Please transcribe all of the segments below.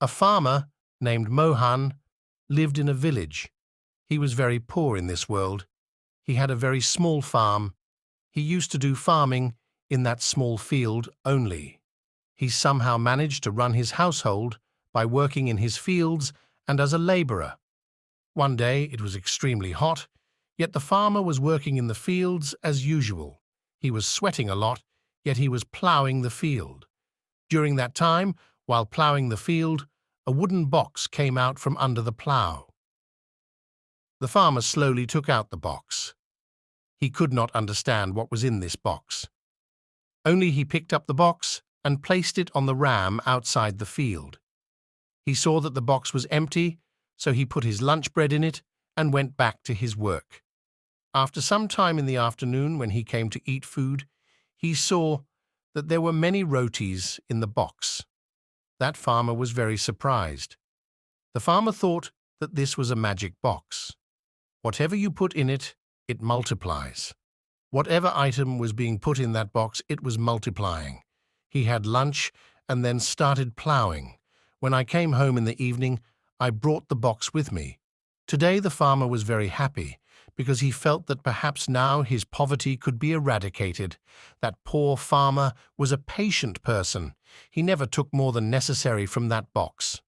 A farmer named Mohan lived in a village. He was very poor in this world. He had a very small farm. He used to do farming in that small field only. He somehow managed to run his household by working in his fields and as a laborer. One day it was extremely hot, yet the farmer was working in the fields as usual. He was sweating a lot, yet he was ploughing the field. During that time, while ploughing the field, a wooden box came out from under the plough. The farmer slowly took out the box. He could not understand what was in this box. Only he picked up the box and placed it on the ram outside the field. He saw that the box was empty, so he put his lunch bread in it and went back to his work. After some time in the afternoon, when he came to eat food, he saw that there were many rotis in the box. That farmer was very surprised. The farmer thought that this was a magic box. Whatever you put in it, it multiplies. Whatever item was being put in that box, it was multiplying. He had lunch and then started ploughing. When I came home in the evening, I brought the box with me. Today the farmer was very happy because he felt that perhaps now his poverty could be eradicated. That poor farmer was a patient person. He never took more than necessary from that box.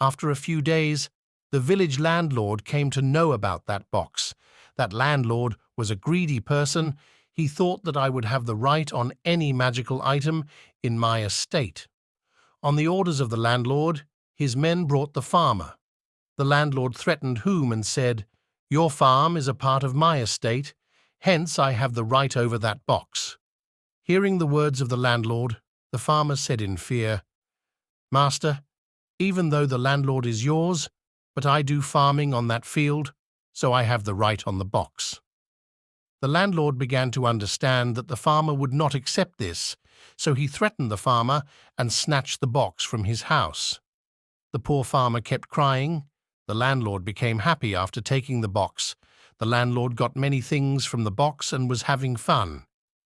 After a few days, the village landlord came to know about that box. That landlord was a greedy person. He thought that I would have the right on any magical item in my estate. On the orders of the landlord, his men brought the farmer. The landlord threatened whom and said, "Your farm is a part of my estate, hence I have the right over that box." Hearing the words of the landlord, the farmer said in fear, "Master, even though the landlord is yours, but I do farming on that field, so I have the right on the box." The landlord began to understand that the farmer would not accept this, so he threatened the farmer and snatched the box from his house. The poor farmer kept crying. The landlord became happy after taking the box. The landlord got many things from the box and was having fun.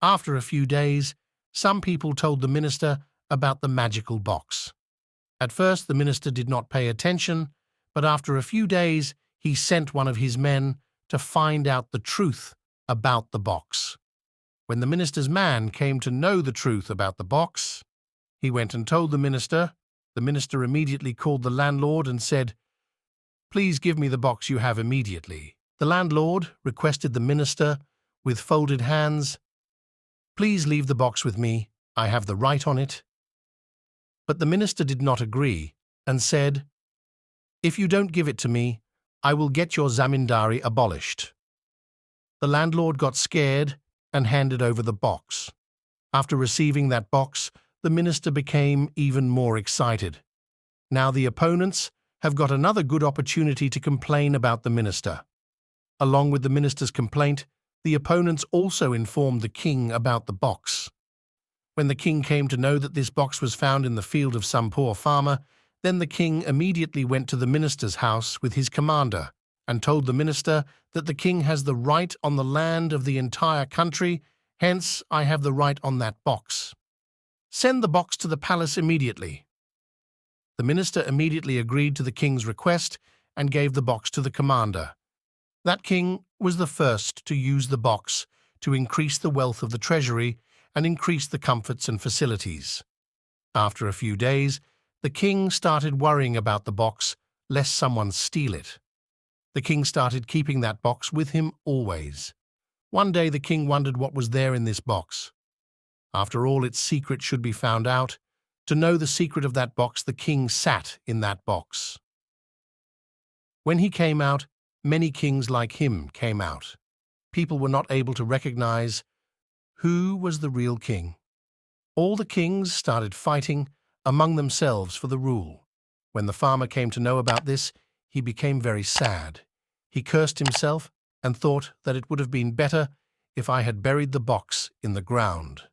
After a few days, some people told the minister about the magical box. At first, the minister did not pay attention, but after a few days, he sent one of his men to find out the truth about the box. When the minister's man came to know the truth about the box, he went and told the minister. The minister immediately called the landlord and said, "Please give me the box you have immediately." The landlord requested the minister with folded hands, "Please leave the box with me. I have the right on it." But the minister did not agree and said, "If you don't give it to me, I will get your zamindari abolished." The landlord got scared and handed over the box. After receiving that box, the minister became even more excited. Now the opponents have got another good opportunity to complain about the minister. Along with the minister's complaint, the opponents also informed the king about the box. When the king came to know that this box was found in the field of some poor farmer, then the king immediately went to the minister's house with his commander and told the minister that the king has the right on the land of the entire country, hence I have the right on that box. Send the box to the palace immediately. The minister immediately agreed to the king's request and gave the box to the commander. That king was the first to use the box to increase the wealth of the treasury and increase the comforts and facilities. After a few days, the king started worrying about the box, lest someone steal it. The king started keeping that box with him always. One day the king wondered what was there in this box. After all, its secret should be found out. To know the secret of that box, the king sat in that box. When he came out, many kings like him came out. People were not able to recognize who was the real king. All the kings started fighting among themselves for the rule. When the farmer came to know about this, he became very sad. He cursed himself and thought that it would have been better if I had buried the box in the ground.